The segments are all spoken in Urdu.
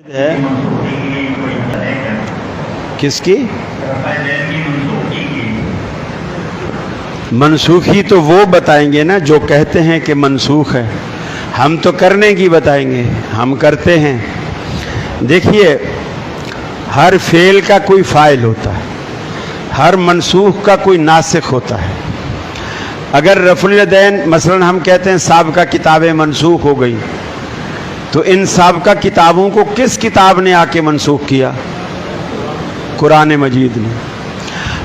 ہے کس کی منسوخی؟ تو وہ بتائیں گے نا جو کہتے ہیں کہ منسوخ ہے، ہم تو کرنے کی بتائیں گے، ہم کرتے ہیں۔ دیکھیے، ہر فعل کا کوئی فاعل ہوتا ہے، ہر منسوخ کا کوئی ناسخ ہوتا ہے۔ اگر رفع الیدین مثلا ہم کہتے ہیں سابقہ کتابیں منسوخ ہو گئی، تو ان سابقہ کتابوں کو کس کتاب نے آ کے منسوخ کیا؟ قرآن مجید نے۔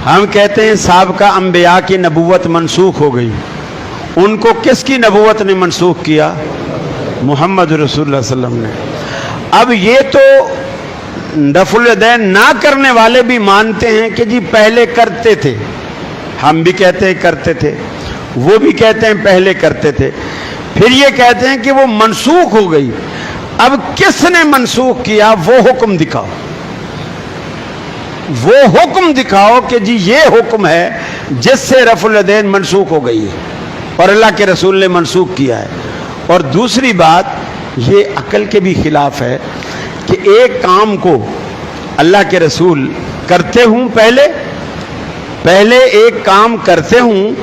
ہم کہتے ہیں سابقہ انبیاء کی نبوت منسوخ ہو گئی، ان کو کس کی نبوت نے منسوخ کیا؟ محمد رسول اللہ صلی اللہ علیہ وسلم نے۔ اب یہ تو رفع الیدین نہ کرنے والے بھی مانتے ہیں کہ جی پہلے کرتے تھے، ہم بھی کہتے ہیں کرتے تھے، وہ بھی کہتے ہیں پہلے کرتے تھے، پھر یہ کہتے ہیں کہ وہ منسوخ ہو گئی۔ اب کس نے منسوخ کیا وہ حکم دکھاؤ، وہ حکم دکھاؤ کہ جی یہ حکم ہے جس سے رفع الیدین منسوخ ہو گئی ہے اور اللہ کے رسول نے منسوخ کیا ہے۔ اور دوسری بات، یہ عقل کے بھی خلاف ہے کہ ایک کام کو اللہ کے رسول کرتے ہوں، پہلے ایک کام کرتے ہوں،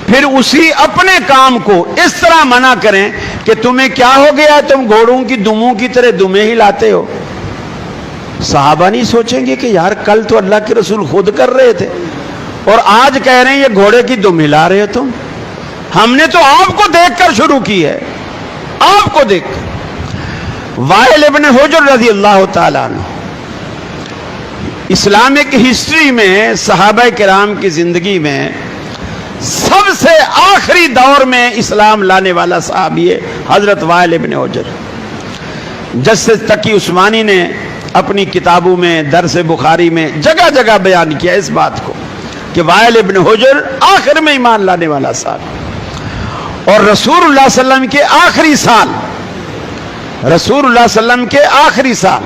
پھر اسی اپنے کام کو اس طرح منع کریں کہ تمہیں کیا ہو گیا، تم گھوڑوں کی دموں کی طرح دمیں ہی لاتے ہو۔ صحابہ نہیں سوچیں گے کہ یار کل تو اللہ کے رسول خود کر رہے تھے اور آج کہہ رہے ہیں یہ گھوڑے کی دم ہلا رہے ہو تم، ہم نے تو آپ کو دیکھ کر شروع کی ہے، آپ کو دیکھ کر۔ وائل ابن حجر رضی اللہ تعالیٰ عنہ اسلامک ہسٹری میں، صحابہ کرام کی زندگی میں سب سے آخری دور میں اسلام لانے والا صحابی ہے حضرت وائل ابن حجر۔ جسٹس تقی عثمانی نے اپنی کتابوں میں، درس بخاری میں جگہ جگہ بیان کیا اس بات کو کہ وائل ابن حجر آخر میں ایمان لانے والا صحابی، اور رسول اللہ صلی اللہ علیہ وسلم کے آخری سال، رسول اللہ صلی اللہ علیہ وسلم کے آخری سال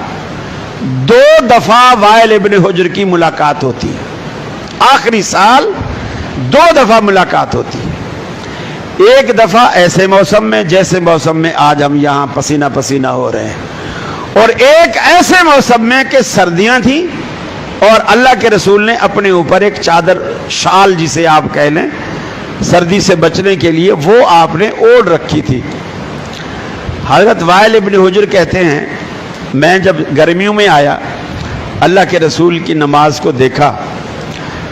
2 دفعہ وائل ابن حجر کی ملاقات ہوتی ہے۔ آخری سال 2 دفعہ ملاقات ہوتی ہے۔ ایک دفعہ ایسے موسم میں جیسے موسم میں آج ہم یہاں پسینہ پسینہ ہو رہے ہیں، اور ایک ایسے موسم میں کہ سردیاں تھیں اور اللہ کے رسول نے اپنے اوپر ایک چادر، شال جسے آپ کہہ لیں، سردی سے بچنے کے لیے وہ آپ نے اوڑھ رکھی تھی۔ حضرت وائل ابن حجر کہتے ہیں میں جب گرمیوں میں آیا، اللہ کے رسول کی نماز کو دیکھا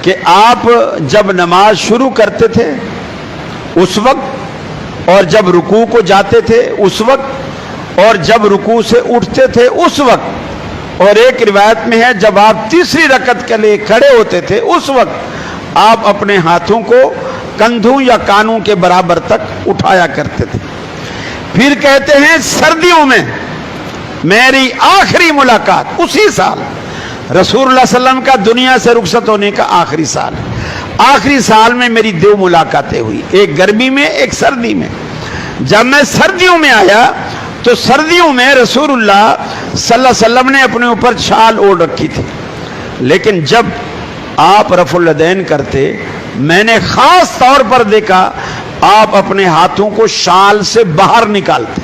کہ آپ جب نماز شروع کرتے تھے اس وقت، اور جب رکوع کو جاتے تھے اس وقت، اور جب رکوع سے اٹھتے تھے اس وقت، اور ایک روایت میں ہے جب آپ تیسری رکعت کے لیے کھڑے ہوتے تھے اس وقت آپ اپنے ہاتھوں کو کندھوں یا کانوں کے برابر تک اٹھایا کرتے تھے۔ پھر کہتے ہیں سردیوں میں میری آخری ملاقات اسی سال، رسول اللہ صلی اللہ علیہ وسلم کا دنیا سے رخصت ہونے کا آخری سال، آخری سال میں میری 2 ملاقاتیں ہوئی، ایک گرمی میں ایک سردی میں۔ جب میں سردیوں میں آیا تو سردیوں میں رسول اللہ صلی اللہ علیہ وسلم نے اپنے اوپر شال اوڑھ رکھی تھی، لیکن جب آپ رفع الیدین کرتے میں نے خاص طور پر دیکھا آپ اپنے ہاتھوں کو شال سے باہر نکالتے،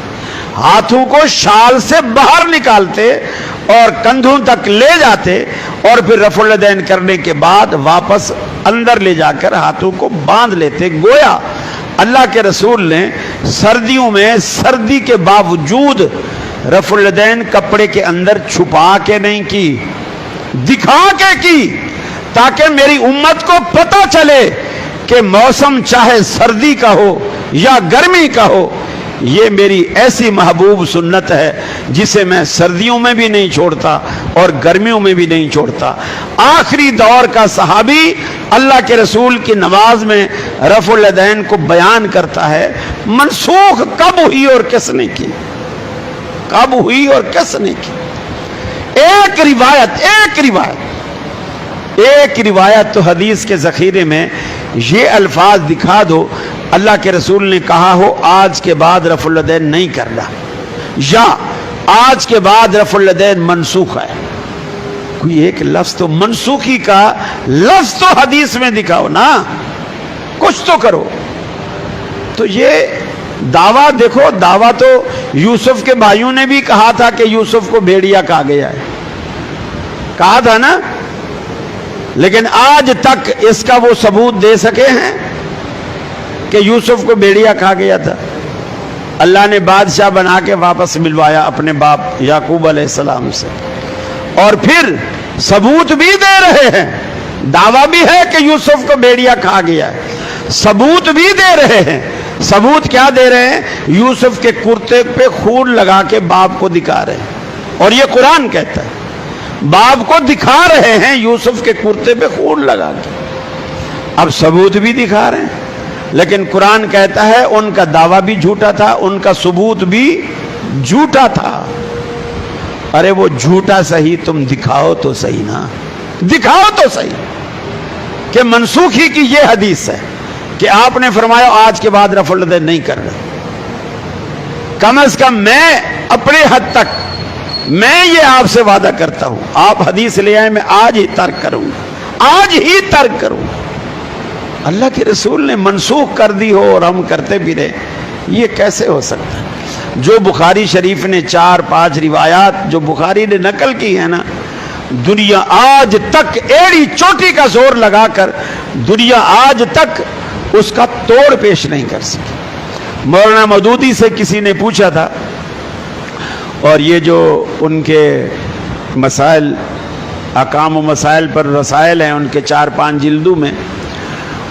ہاتھوں کو شال سے باہر نکالتے اور کندھوں تک لے جاتے، اور پھر رفع الیدین کرنے کے بعد واپس اندر لے جا کر ہاتھوں کو باندھ لیتے۔ گویا اللہ کے رسول نے سردیوں میں سردی کے باوجود رفع الیدین کپڑے کے اندر چھپا کے نہیں کی، دکھا کے کی، تاکہ میری امت کو پتہ چلے کہ موسم چاہے سردی کا ہو یا گرمی کا ہو، یہ میری ایسی محبوب سنت ہے جسے میں سردیوں میں بھی نہیں چھوڑتا اور گرمیوں میں بھی نہیں چھوڑتا۔ آخری دور کا صحابی اللہ کے رسول کی نماز میں رفع الیدین کو بیان کرتا ہے۔ منسوخ کب ہوئی اور کس نے کی؟ کب ہوئی اور کس نے کی؟ ایک روایت تو حدیث کے ذخیرے میں یہ الفاظ دکھا دو اللہ کے رسول نے کہا ہو آج کے بعد رفع الیدین نہیں کرنا، یا آج کے بعد رفع الیدین منسوخ ہے۔ کوئی ایک لفظ تو منسوخی کا لفظ تو حدیث میں دکھاؤ نا، کچھ تو کرو۔ تو یہ دعویٰ دیکھو، دعویٰ تو یوسف کے بھائیوں نے بھی کہا تھا کہ یوسف کو بھیڑیا کھا گیا ہے، کہا تھا نا، لیکن آج تک اس کا وہ ثبوت دے سکے ہیں کہ یوسف کو بھیڑیا کھا گیا تھا؟ اللہ نے بادشاہ بنا کے واپس ملوایا اپنے باپ یعقوب علیہ السلام سے، اور پھر ثبوت بھی دے رہے ہیں، دعویٰ بھی ہے کہ یوسف کو بھیڑیا کھا گیا ہے، ثبوت بھی دے رہے ہیں۔ ثبوت کیا دے رہے ہیں؟ یوسف کے کرتے پہ خون لگا کے باپ کو دکھا رہے ہیں، اور یہ قرآن کہتا ہے باپ کو دکھا رہے ہیں یوسف کے کرتے پہ خون لگا کے، اب ثبوت بھی دکھا رہے ہیں، لیکن قرآن کہتا ہے ان کا دعویٰ بھی جھوٹا تھا، ان کا ثبوت بھی جھوٹا تھا۔ ارے وہ جھوٹا صحیح، تم دکھاؤ تو صحیح نا، دکھاؤ تو صحیح کہ منسوخی کی یہ حدیث ہے کہ آپ نے فرمایا آج کے بعد رفع الیدین نہیں کر رہے، کم از کم میں اپنے حد تک میں یہ آپ سے وعدہ کرتا ہوں، آپ حدیث لے آئے میں آج ہی ترک کروں گا، آج ہی ترک کروں گا۔ اللہ کے رسول نے منسوخ کر دی ہو اور ہم کرتے بھی رہے، یہ کیسے ہو سکتا ہے؟ جو بخاری شریف نے 4-5 روایات جو بخاری نے نقل کی ہے نا، دنیا آج تک ایڑی چوٹی کا زور لگا کر دنیا آج تک اس کا توڑ پیش نہیں کر سکی۔ مولانا مودودی سے کسی نے پوچھا تھا، اور یہ جو ان کے مسائل احکام و مسائل پر رسائل ہیں ان کے 4-5 جلدوں میں،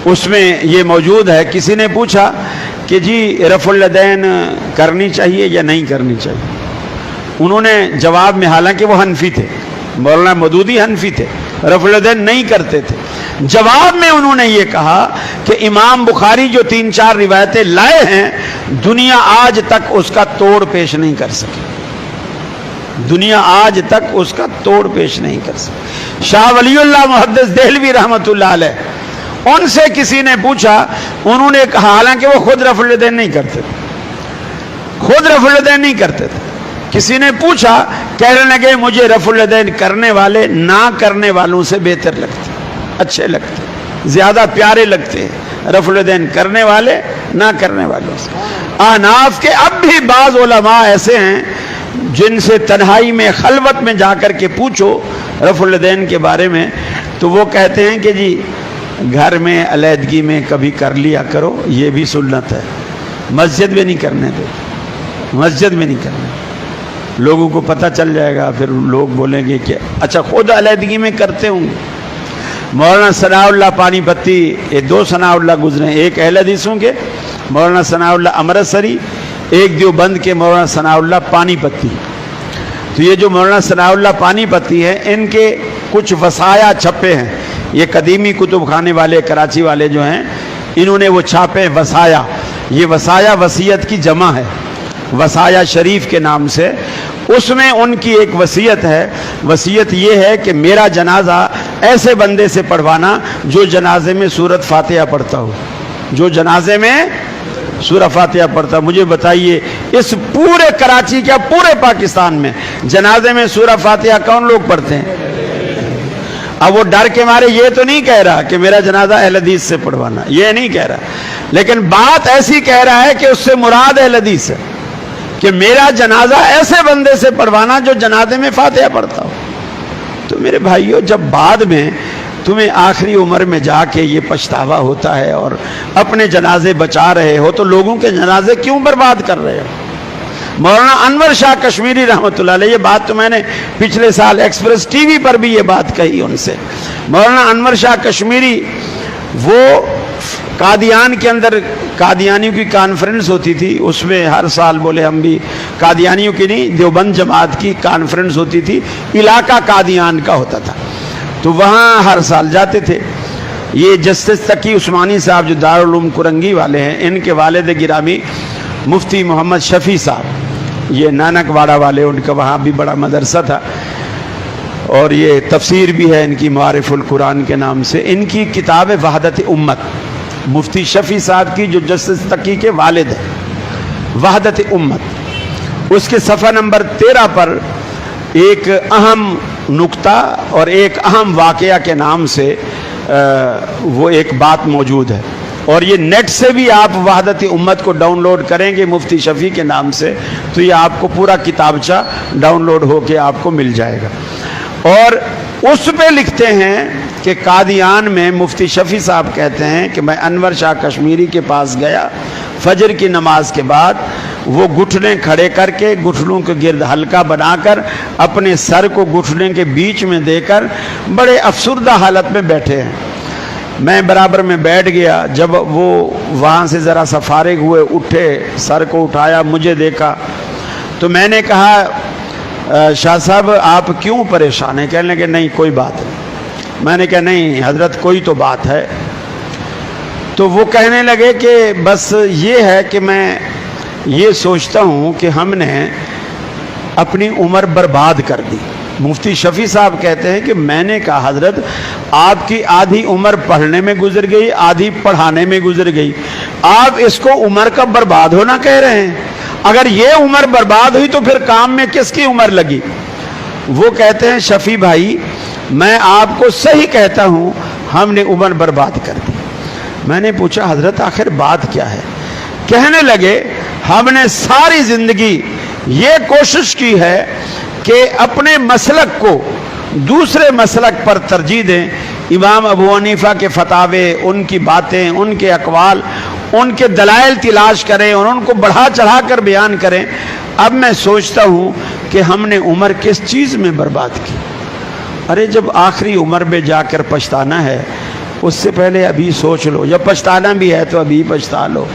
اس میں یہ موجود ہے، کسی نے پوچھا کہ جی رفع الیدین کرنی چاہیے یا نہیں کرنی چاہیے؟ انہوں نے جواب میں، حالانکہ وہ حنفی تھے، مولانا مودودی حنفی تھے، رفع الیدین نہیں کرتے تھے، جواب میں انہوں نے یہ کہا کہ امام بخاری جو 3-4 روایتیں لائے ہیں، دنیا آج تک اس کا توڑ پیش نہیں کر سکی، دنیا آج تک اس کا توڑ پیش نہیں کر سکی۔ شاہ ولی اللہ محدث دہلوی رحمۃ اللہ علیہ، ان سے کسی نے پوچھا، انہوں نے کہا، حالانکہ وہ خود رفع الیدین نہیں کرتے تھے، خود رفع الیدین نہیں کرتے تھے، کسی نے پوچھا، کہنے لگے مجھے رفع الیدین کرنے والے نہ کرنے والوں سے بہتر لگتے، اچھے لگتے، زیادہ پیارے لگتے ہیں رفع الیدین کرنے والے نہ کرنے والوں سے۔ احناف کے اب بھی بعض علماء ایسے ہیں جن سے تنہائی میں خلوت میں جا کر کے پوچھو رفع الیدین کے بارے میں، تو وہ کہتے ہیں کہ جی گھر میں علیحدگی میں کبھی کر لیا کرو، یہ بھی سنت ہے، مسجد میں نہیں کرنے دو، مسجد میں نہیں کرنے، لوگوں کو پتہ چل جائے گا، پھر لوگ بولیں گے کہ اچھا خود علیحدگی میں کرتے ہوں گے۔ مولانا ثناء اللہ پانی پتی، یہ 2 ثناء اللہ گزرے، ایک اہل حدیثوں کے مولانا ثناء اللہ امرتسری، ایک دیوبند کے مولانا ثناء اللہ پانی پتی۔ تو یہ جو مولانا ثناء اللہ پانی پتی ہے، ان کے کچھ وصایا چھپے ہیں، یہ قدیمی کتب خانے والے کراچی والے جو ہیں، انہوں نے وہ چھاپے وصایا، یہ وصایا وصیت کی جمع ہے، وصایا شریف کے نام سے، اس میں ان کی ایک وصیت ہے، وصیت یہ ہے کہ میرا جنازہ ایسے بندے سے پڑھوانا جو جنازے میں سورۃ فاتحہ پڑھتا ہو، جو جنازے میں سورہ فاتحہ پڑھتا۔ مجھے بتائیے اس پورے کراچی کیا پورے پاکستان میں جنازے میں سورہ فاتحہ کون لوگ پڑھتے ہیں؟ اب وہ ڈر کے مارے یہ تو نہیں کہہ رہا کہ میرا جنازہ اہل حدیث سے پڑھوانا، یہ نہیں کہہ رہا، لیکن بات ایسی کہہ رہا ہے کہ اس سے مراد اہل حدیث ہے، کہ میرا جنازہ ایسے بندے سے پڑھوانا جو جنازے میں فاتحہ پڑھتا ہو۔ تو میرے بھائیو، جب بعد میں تمہیں آخری عمر میں جا کے یہ پچھتاوا ہوتا ہے اور اپنے جنازے بچا رہے ہو، تو لوگوں کے جنازے کیوں برباد کر رہے ہو؟ مولانا انور شاہ کشمیری رحمۃ اللہ علیہ، یہ بات تو میں نے پچھلے سال ایکسپریس ٹی وی پر بھی یہ بات کہی ان سے۔ مولانا انور شاہ کشمیری، وہ قادیان کے اندر قادیانیوں کی کانفرنس ہوتی تھی، اس میں ہر سال بولے ہم بھی، قادیانیوں کی نہیں، دیوبند جماعت کی کانفرنس ہوتی تھی، علاقہ قادیان کا ہوتا تھا، تو وہاں ہر سال جاتے تھے۔ یہ جسٹس تقی عثمانی صاحب جو دارالعلوم کرنگی والے ہیں، ان کے والد گرامی مفتی محمد شفیع صاحب، یہ نانک واڑہ والے، ان کا وہاں بھی بڑا مدرسہ تھا، اور یہ تفسیر بھی ہے ان کی معارف القرآن کے نام سے۔ ان کی کتاب وحدت امت، مفتی شفیع صاحب کی جو جسٹس تقی کے والد ہیں، وحدت امت، اس کے صفحہ نمبر 13 پر ایک اہم نکتہ اور ایک اہم واقعہ کے نام سے وہ ایک بات موجود ہے۔ اور یہ نیٹ سے بھی آپ وحدت امت کو ڈاؤن لوڈ کریں گے مفتی شفیع کے نام سے تو یہ آپ کو پورا کتابچہ ڈاؤن لوڈ ہو کے آپ کو مل جائے گا. اور اس پہ لکھتے ہیں کہ قادیان میں مفتی شفیع صاحب کہتے ہیں کہ میں انور شاہ کشمیری کے پاس گیا فجر کی نماز کے بعد. وہ گھٹنے کھڑے کر کے گھٹنوں کے گرد حلقہ بنا کر اپنے سر کو گھٹنے کے بیچ میں دے کر بڑے افسردہ حالت میں بیٹھے ہیں. میں برابر میں بیٹھ گیا. جب وہ وہاں سے ذرا سا فارغ ہوئے اٹھے سر کو اٹھایا مجھے دیکھا تو میں نے کہا شاہ صاحب آپ کیوں پریشان ہیں؟ کہنے لگے نہیں کوئی بات نہیں. میں نے کہا نہیں حضرت کوئی تو بات ہے. تو وہ کہنے لگے کہ بس یہ ہے کہ میں یہ سوچتا ہوں کہ ہم نے اپنی عمر برباد کر دی. مفتی شفیع صاحب کہتے ہیں کہ میں نے کہا حضرت آپ کی آدھی عمر پڑھنے میں گزر گئی آدھی پڑھانے میں گزر گئی, آپ اس کو عمر کا برباد ہونا کہہ رہے ہیں. اگر یہ عمر برباد ہوئی تو پھر کام میں کس کی عمر لگی؟ وہ کہتے ہیں شفیع بھائی میں آپ کو صحیح کہتا ہوں ہم نے عمر برباد کر دی. میں نے پوچھا حضرت آخر بات کیا ہے؟ کہنے لگے ہم نے ساری زندگی یہ کوشش کی ہے کہ اپنے مسلک کو دوسرے مسلک پر ترجیح دیں. امام ابو حنیفہ کے فتاوے ان کی باتیں ان کے اقوال ان کے دلائل تلاش کریں اور ان کو بڑھا چڑھا کر بیان کریں. اب میں سوچتا ہوں کہ ہم نے عمر کس چیز میں برباد کی. ارے جب آخری عمر میں جا کر پچھتانا ہے اس سے پہلے ابھی سوچ لو. جب پچھتانا بھی ہے تو ابھی پچھتا لو.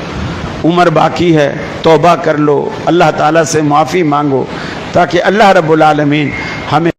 عمر باقی ہے توبہ کر لو اللہ تعالیٰ سے معافی مانگو تاکہ اللہ رب العالمین ہمیں